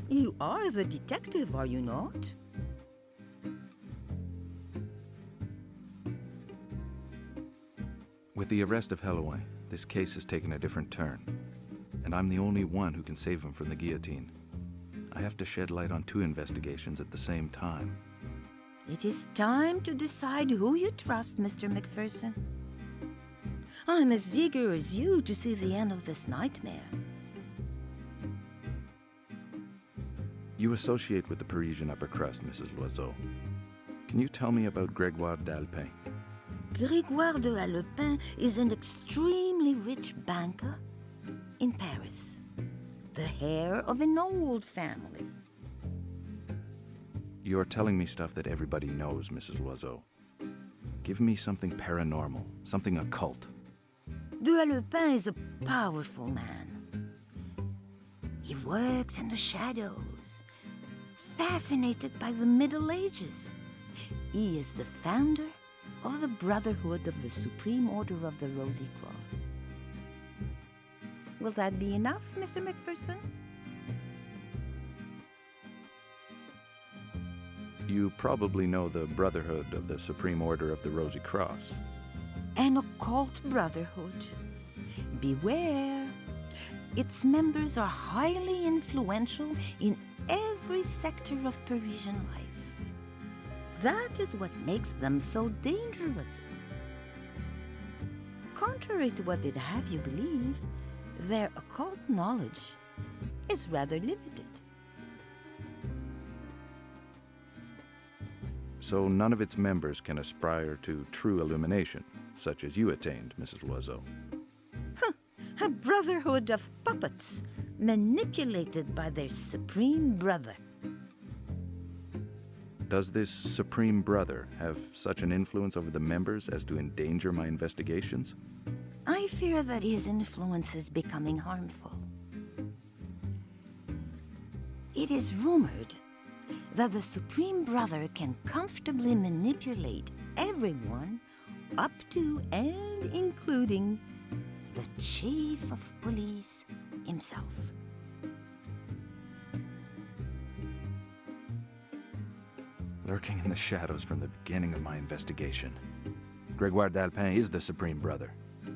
You are the detective, are you not? With the arrest of Holloway, this case has taken a different turn, and I'm the only one who can save him from the guillotine. I have to shed light on two investigations at the same time. It is time to decide who you trust, Mr. MacPherson. I'm as eager as you to see the end of this nightmare. You associate with the Parisian upper crust, Mrs. Loiseau. Can you tell me about Grégoire d'Alpin? Grégoire de Alpin is an extremely rich banker in Paris, the heir of an old family. You're telling me stuff that everybody knows, Mrs. Loiseau. Give me something paranormal, something occult. De Alpin is a powerful man. He works in the shadows, fascinated by the Middle Ages. He is the founder of the Brotherhood of the Supreme Order of the Rosy Cross. Will that be enough, Mr. MacPherson? You probably know the Brotherhood of the Supreme Order of the Rosy Cross. An occult brotherhood. Beware. Its members are highly influential in every sector of Parisian life. That is what makes them so dangerous. Contrary to what they'd have you believe, their occult knowledge is rather limited. So none of its members can aspire to true illumination, such as you attained, Mrs. Loiseau. A brotherhood of puppets, manipulated by their supreme brother. Does this Supreme Brother have such an influence over the members as to endanger my investigations? I fear that his influence is becoming harmful. It is rumored that the Supreme Brother can comfortably manipulate everyone up to and including the Chief of Police himself. Lurking in the shadows from the beginning of my investigation. Grégoire d'Alpin is the Supreme Brother.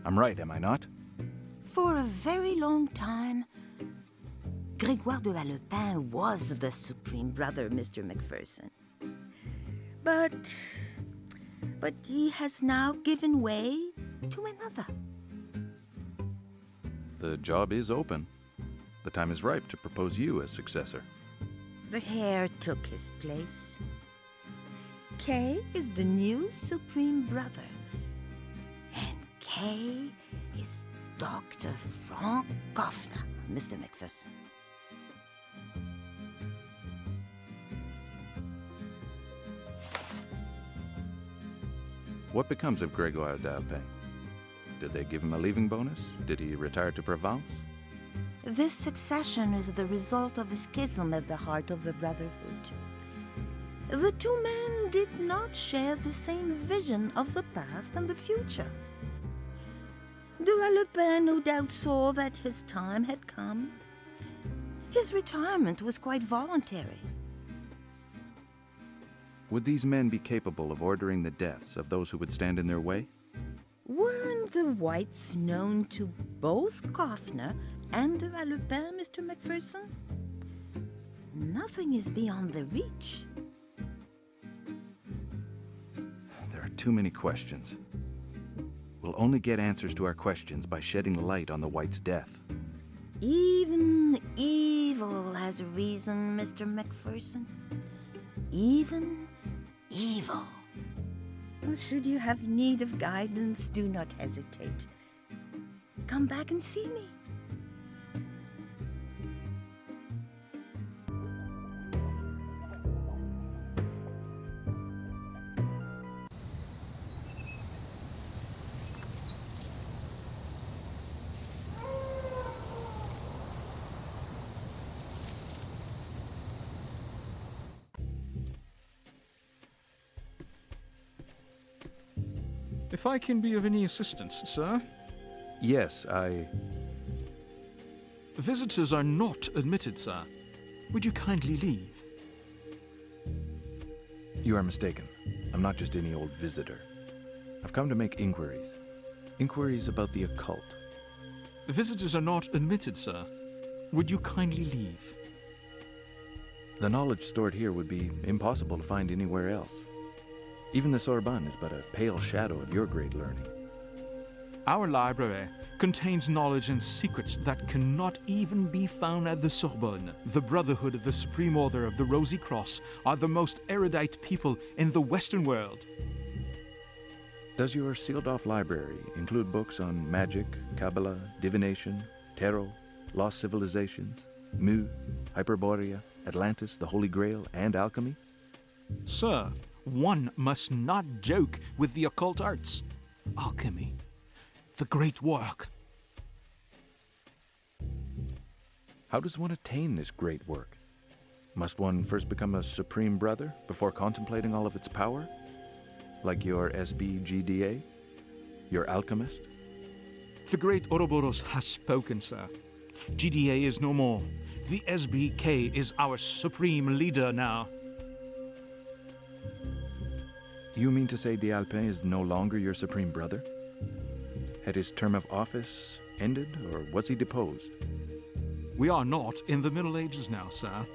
I'm right, am I not? For a very long time, Grégoire de Alpin was the Supreme Brother, Mr. MacPherson. But he has now given way to another. The job is open. The time is ripe to propose you as successor. The heir took his place. K is the new Supreme Brother. And K is Dr. Frank Goffner, Mr. MacPherson. What becomes of Grégoire d'Alpin? Did they give him a leaving bonus? Did he retire to Provence? This succession is the result of a schism at the heart of the Brotherhood. The two men did not share the same vision of the past and the future. De Alpin no doubt saw that his time had come. His retirement was quite voluntary. Would these men be capable of ordering the deaths of those who would stand in their way? Weren't the whites known to both Goffner and de Alpin, Mr. MacPherson? Nothing is beyond their reach. There are too many questions. We'll only get answers to our questions by shedding light on the white's death. Even evil has a reason, Mr. MacPherson. Even evil. Well, should you have need of guidance, do not hesitate. Come back and see me. If I can be of any assistance, sir. Yes, Visitors are not admitted, sir. Would you kindly leave? You are mistaken. I'm not just any old visitor. I've come to make inquiries. Inquiries about the occult. Visitors are not admitted, sir. Would you kindly leave? The knowledge stored here would be impossible to find anywhere else. Even the Sorbonne is but a pale shadow of your great learning. Our library contains knowledge and secrets that cannot even be found at the Sorbonne. The Brotherhood of the Supreme Order of the Rosy Cross are the most erudite people in the Western world. Does your sealed-off library include books on magic, Kabbalah, divination, tarot, lost civilizations, Mu, Hyperborea, Atlantis, the Holy Grail, and alchemy? Sir, one must not joke with the occult arts. Alchemy, the great work. How does one attain this great work? Must one first become a Supreme Brother before contemplating all of its power? Like your SBGDA? Your alchemist? The great Ouroboros has spoken, sir. GDA is no more. The SBK is our supreme leader now. You mean to say D'Alpin is no longer your Supreme Brother? Had his term of office ended, or was he deposed? We are not in the Middle Ages now, sir.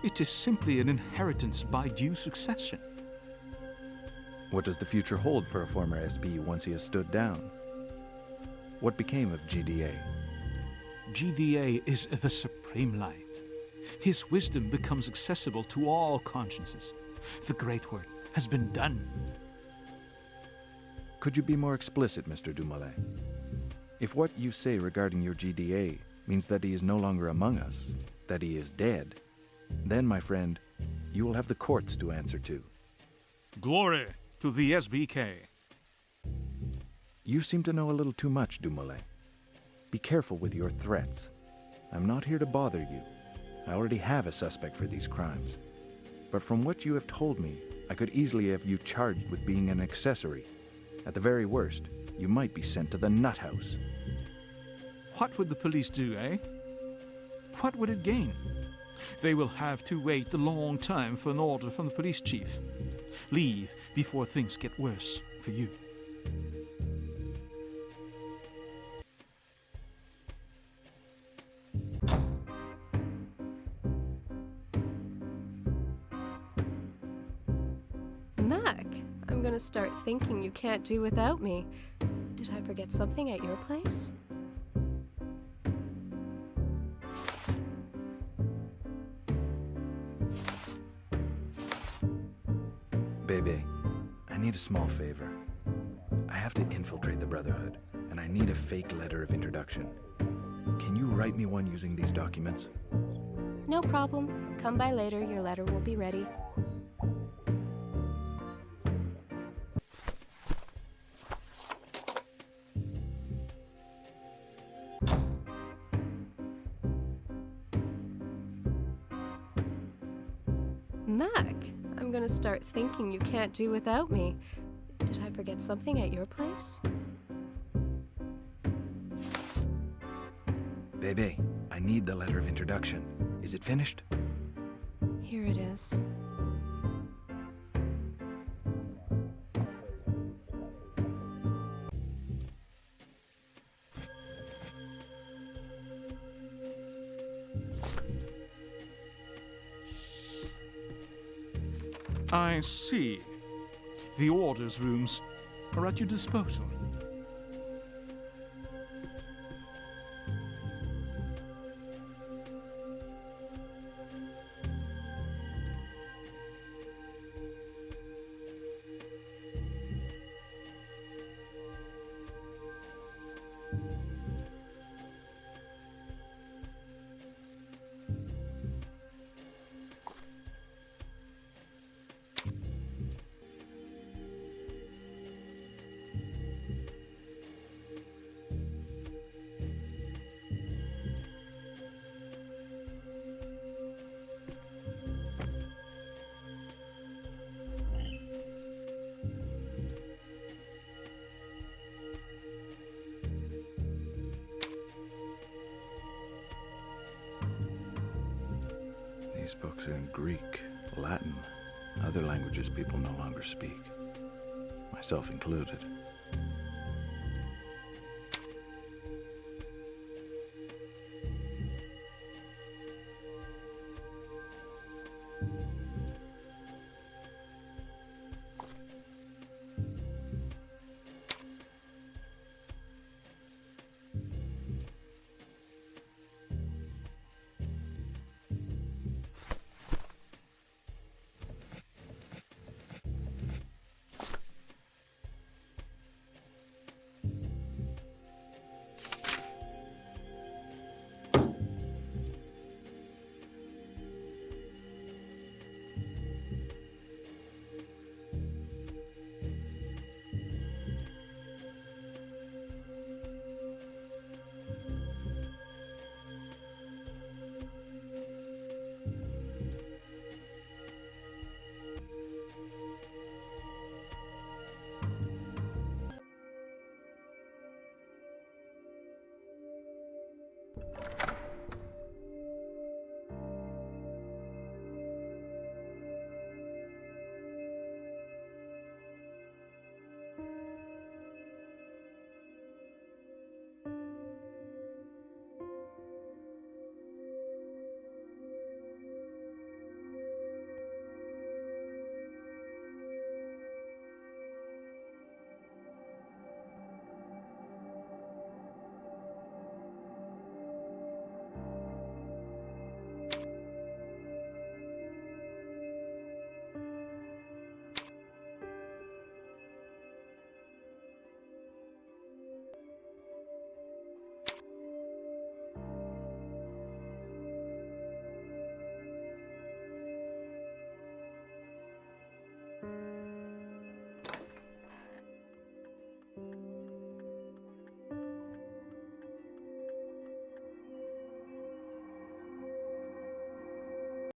It is simply an inheritance by due succession. What does the future hold for a former SB once he has stood down? What became of GDA? GDA is the supreme light. His wisdom becomes accessible to all consciences. The great work has been done. Could you be more explicit, Mr. Dumoulin? If what you say regarding your GDA means that he is no longer among us, that he is dead, then, my friend, you will have the courts to answer to. Glory to the SBK. You seem to know a little too much, Dumoulin. Be careful with your threats. I'm not here to bother you. I already have a suspect for these crimes. But from what you have told me, I could easily have you charged with being an accessory. At the very worst, you might be sent to the nut house. What would the police do, eh? What would it gain? They will have to wait a long time for an order from the police chief. Leave before things get worse for you. Mac, I'm gonna start thinking you can't do without me. Did I forget something at your place? Baby, I need a small favor. I have to infiltrate the Brotherhood, and I need a fake letter of introduction. Can you write me one using these documents? No problem. Come by later, your letter will be ready. Mac, I'm gonna start thinking you can't do without me. Did I forget something at your place? Baby, I need the letter of introduction. Is it finished? Here it is. I see. The orders rooms are at your disposal. These books are in Greek, Latin, other languages people no longer speak, myself included.